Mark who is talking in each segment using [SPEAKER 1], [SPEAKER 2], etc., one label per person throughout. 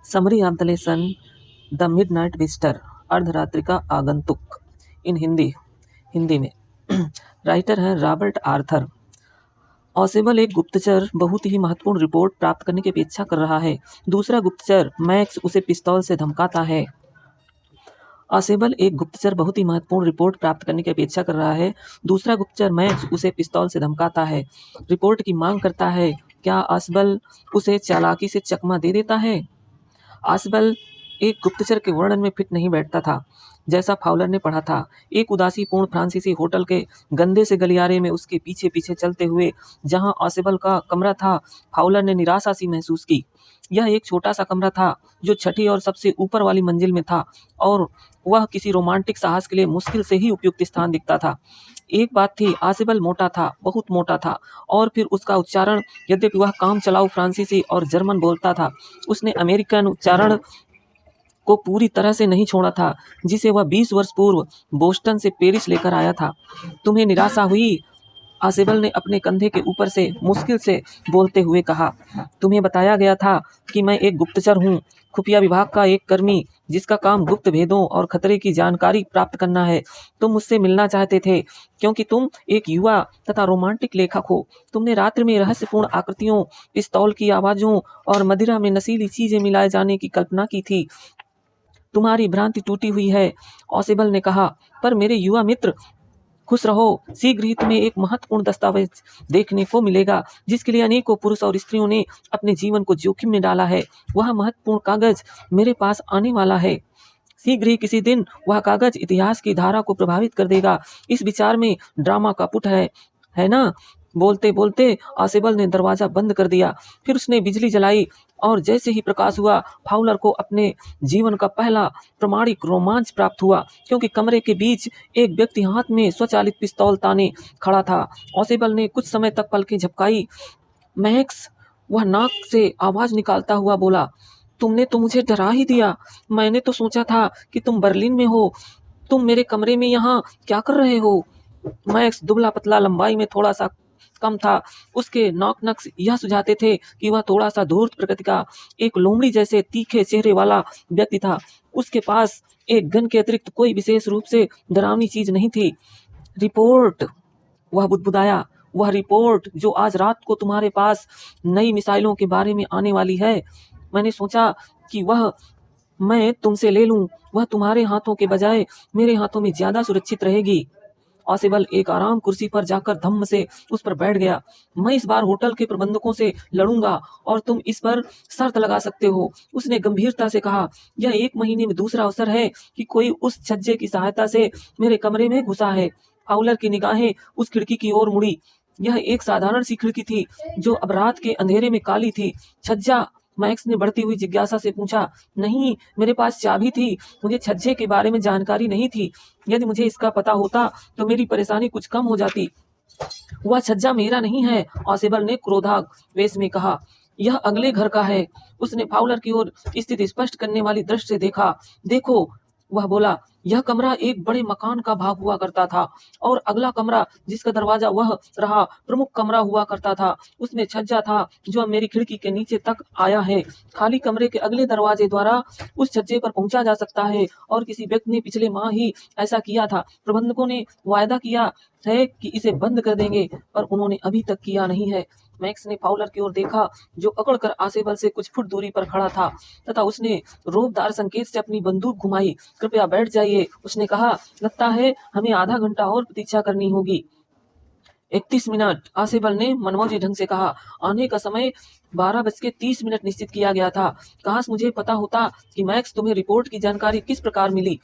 [SPEAKER 1] Summary of the lesson the midnight visitor अर्धरात्रि का आगंतुक इन हिंदी में राइटर हैं रॉबर्ट आर्थर। ऑसेबल एक गुप्तचर बहुत ही महत्वपूर्ण रिपोर्ट प्राप्त करने की अपेक्षा कर रहा है। दूसरा गुप्तचर मैक्स उसे पिस्तौल से धमकाता है। ऑसेबल एक गुप्तचर बहुत ही महत्वपूर्ण रिपोर्ट प्राप्त करने की अपेक्षा कर रहा है। दूसरा गुप्तचर मैक्स उसे पिस्तौल से धमकाता है। रिपोर्ट की मांग करता है। क्या ऑसेबल उसे चालाकी से चकमा दे देता है? ऑसेबल एक गुप्तचर के वर्णन में फिट नहीं बैठता था जैसा फाउलर ने पढ़ा था। एक उदासीपूर्ण फ्रांसीसी होटल के गंदे से गलियारे में उसके पीछे पीछे चलते हुए जहां ऑसेबल का कमरा था, फाउलर ने निराशा सी महसूस की। यह एक छोटा सा कमरा था जो छठी और सबसे ऊपर वाली मंजिल में था और वह किसी रोमांटिक साहस के लिए मुश्किल से ही उपयुक्त स्थान दिखता था। एक बात थी, ऑसेबल मोटा था, बहुत मोटा था, और फिर उसका उच्चारण, यद्यपि वह काम चलाऊ फ्रांसीसी और जर्मन बोलता था, उसने अमेरिकन उच्चारण को पूरी तरह से नहीं छोड़ा था जिसे वह 20 वर्ष पूर्व बोस्टन से पेरिस लेकर आया था। तुम्हें निराशा हुई? ऑसेबल ने अपने कंधे के ऊपर से मुश्किल से बोलते हुए कहा। तुम्हें बताया गया था कि मैं एक गुप्तचर हूँ, खुफिया विभाग का एक कर्मी जिसका काम गुप्त भेदों और खतरे की जानकारी प्राप्त करना है। तुम मुझसे मिलना चाहते थे क्योंकि तुम एक युवा तथा रोमांटिक लेखक हो। तुमने रात्रि में रहस्यपूर्ण आकृतियों, पिस्तौल की आवाजों और मदिरा में नशीली चीजें मिलाए जाने की कल्पना की थी। तुम्हारी भ्रांति टूटी हुई है, ऑसेबल ने कहा। पर मेरे युवा मित्र, खुश रहो, शीघ्र ही तुम्हें एक महत्वपूर्ण दस्तावेज देखने को मिलेगा जिसके लिए अनेकों पुरुष और स्त्रियों ने अपने जीवन को जोखिम में डाला है। वह महत्वपूर्ण कागज मेरे पास आने वाला है। शीघ्र ही किसी दिन वह कागज इतिहास की धारा को प्रभावित कर देगा। इस विचार में ड्रामा का पुट है ना? बोलते बोलते ऑसेबल ने दरवाजा बंद कर दिया। फिर उसने बिजली जलाई और जैसे ही प्रकाश हुआ, फाउलर को अपने जीवन का पहला प्रमाणिक रोमांच प्राप्त हुआ क्योंकि कमरे के बीच एक व्यक्ति हाथ में स्वचालित पिस्तौल ताने खड़ा था। ऑसेबल ने कुछ समय तक पलकें झपकाई। मैक्स, वह नाक से आवाज निकालता हुआ बोला, तुमने तो मुझे डरा ही दिया। मैंने तो सोचा था कि तुम बर्लिन में हो। तुम मेरे कमरे में यहाँ क्या कर रहे हो? मैक्स दुबला पतला, लंबाई में थोड़ा सा कम था। उसके नॉक यह सुझाते थे कि वह थोड़ा सा धूर्त प्रकृति का एक लोमड़ी जैसे तीखे चेहरे वाला व्यक्ति था। उसके पास एक गन के अतिरिक्त कोई विशेष रूप से डरावनी चीज नहीं थी। रिपोर्ट, वह बुदबुदाया, वह रिपोर्ट जो आज रात को तुम्हारे पास नई मिसाइलों के बारे में आने वाली है। मैंने सोचा कि वह मैं तुमसे ले लूं। वह तुम्हारे हाथों के बजाय मेरे हाथों में ज्यादा सुरक्षित रहेगी। ऑसेबल एक आराम कुर्सी पर जाकर धम्म से उस पर बैठ गया। मैं इस बार होटल के प्रबंधकों से लड़ूंगा और तुम इस पर शर्त लगा सकते हो, उसने गंभीरता से कहा। यह 1 महीने में दूसरा अवसर है कि कोई उस छज्जे की सहायता से मेरे कमरे में घुसा है। फाउलर की निगाहें उस खिड़की की ओर मुड़ी। यह एक साधारण सी खिड़की थी जो अब रात के अंधेरे में काली थी। छज्जा? मैक्स ने बढ़ती हुई जिज्ञासा से पूछा। नहीं, मेरे पास चाबी थी। मुझे छज्जे के बारे में जानकारी नहीं थी। यदि मुझे इसका पता होता तो मेरी परेशानी कुछ कम हो जाती। वह छज्जा मेरा नहीं है, ऑसेबल ने क्रोधावेश में कहा। यह अगले घर का है। उसने फाउलर की ओर स्थिति स्पष्ट करने वाली दृष्टि से देखा। देखो, वह बोला, यह कमरा एक बड़े मकान का भाग हुआ करता था और अगला कमरा जिसका दरवाजा वह रहा प्रमुख कमरा हुआ करता था। उसमें छज्जा था जो अब मेरी खिड़की के नीचे तक आया है। खाली कमरे के अगले दरवाजे द्वारा उस छज्जे पर पहुंचा जा सकता है और किसी व्यक्ति ने पिछले माह ही ऐसा किया था। प्रबंधकों ने वायदा किया है कि इसे बंद कर देंगे, पर उन्होंने अभी तक किया नहीं है। मैक्स ने फाउलर की ओर देखा जो अकड़कर ऑसेबल से कुछ फुट दूरी पर खड़ा था तथा उसने रोबदार संकेत से अपनी बंदूक घुमाई। कृपया बैठ जाइए, उसने कहा। लगता है हमें आधा घंटा और प्रतीक्षा करनी होगी। 31 मिनट, ऑसेबल ने मनमौजी ढंग से कहा। आने का समय 12:30 निश्चित किया गया था। काश मुझे पता होता कि मैक्स, तुम्हें रिपोर्ट की जानकारी किस प्रकार मिली।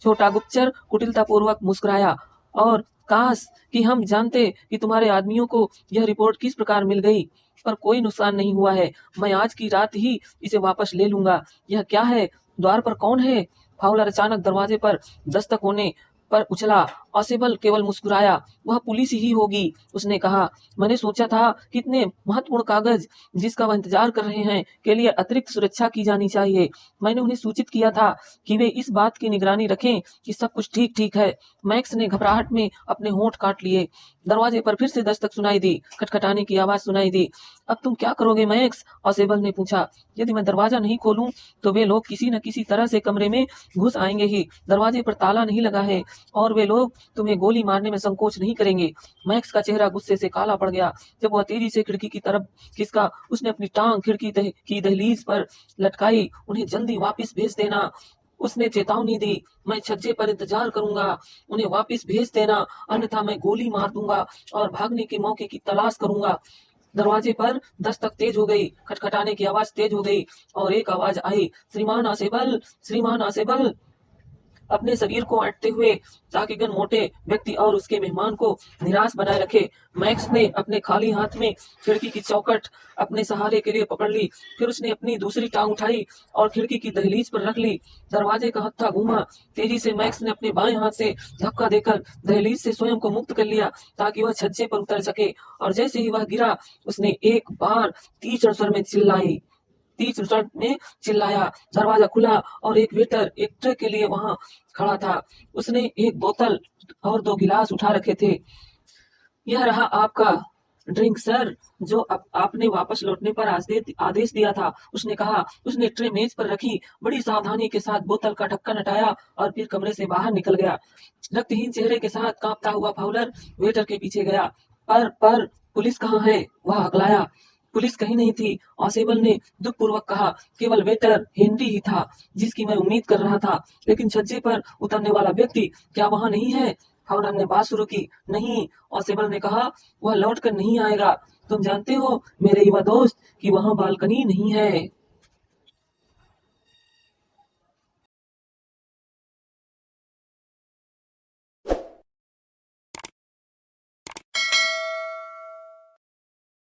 [SPEAKER 1] छोटा गुप्तचर कुटिलतापूर्वक मुस्कुराया। और काश कि हम जानते कि तुम्हारे आदमियों को यह रिपोर्ट किस प्रकार मिल गई, पर कोई नुकसान नहीं हुआ है। मैं आज की रात ही इसे वापस ले लूंगा। यह क्या है? द्वार पर कौन है? फाउलर अचानक दरवाजे पर दस्तक होने पर उछला। ऑसेबल केवल मुस्कुराया। वह पुलिस ही होगी, उसने कहा। मैंने सोचा था कि इतने महत्वपूर्ण कागज जिसका वह इंतजार कर रहे हैं के लिए अतिरिक्त सुरक्षा की जानी चाहिए। मैंने उन्हें सूचित किया था कि वे इस बात की निगरानी रखें कि सब कुछ ठीक ठीक है। मैक्स ने घबराहट में अपने होंठ काट लिए। दरवाजे पर फिर से दस्तक सुनाई दी। खटखटाने की आवाज सुनाई दी। अब तुम क्या करोगे मैक्स? ऑसेबल ने पूछा। यदि मैं दरवाजा नहीं खोलूं तो वे लोग किसी न किसी तरह से कमरे में घुस आएंगे ही। दरवाजे पर ताला नहीं लगा है और वे लोग तुम्हें गोली मारने में संकोच नहीं करेंगे। मैक्स का चेहरा गुस्से से काला पड़ गया। जब वह तेजी से खिड़की की तरफ खिसका, उसने अपनी टांग खिड़की की दहलीज पर लटकाई। उन्हें जल्दी वापस भेज देना, उसने चेतावनी दी। मैं छज्जे पर इंतजार करूंगा, उन्हें वापस भेज देना, अन्यथा मैं गोली मार दूंगा और भागने के मौके की तलाश करूंगा। दरवाजे पर दस्तक तेज हो गई। खटखटाने की आवाज तेज हो गई और एक आवाज आई, श्रीमान आसेबल, श्रीमान आसेबल। अपने शरीर को ऐंठते हुए ताकि गन मोटे व्यक्ति और उसके मेहमान को निराश बनाए रखे, मैक्स ने अपने खाली हाथ में खिड़की की चौखट अपने सहारे के लिए पकड़ ली। फिर उसने अपनी दूसरी टांग उठाई और खिड़की की दहलीज पर रख ली। दरवाजे का हत्था घूमा। तेजी से मैक्स ने अपने बाएं हाथ से धक्का देकर दहलीज से स्वयं को मुक्त कर लिया ताकि वह छज्जे पर उतर सके। और जैसे ही वह गिरा, उसने एक बार तीव्र स्वर में चिल्लाया। दरवाजा खुला और एक वेटर एक ट्रे के लिए वहां खड़ा था। उसने एक बोतल और 2 गिलास उठा रखे थे। यह रहा आपका ड्रिंक सर, जो आपने वापस लौटने पर आदेश दिया था, उसने कहा। उसने ट्रे मेज पर रखी, बड़ी सावधानी के साथ बोतल का ढक्कन हटाया और फिर कमरे से बाहर निकल गया। रक्तहीन चेहरे के साथ कांपता हुआ फाउलर वेटर के पीछे गया। पर पुलिस कहाँ है? वह हकलाया। पुलिस कहीं नहीं थी, ऑसेबल ने दुखपूर्वक कहा। केवल वेटर हेनरी ही था जिसकी मैं उम्मीद कर रहा था। लेकिन छज्जे पर उतरने वाला व्यक्ति क्या वहां नहीं है? फाउलर ने बात शुरू की। नहीं, ऑसेबल ने कहा, वह लौट कर नहीं आएगा। तुम जानते हो मेरे युवा दोस्त कि वहां बालकनी नहीं है।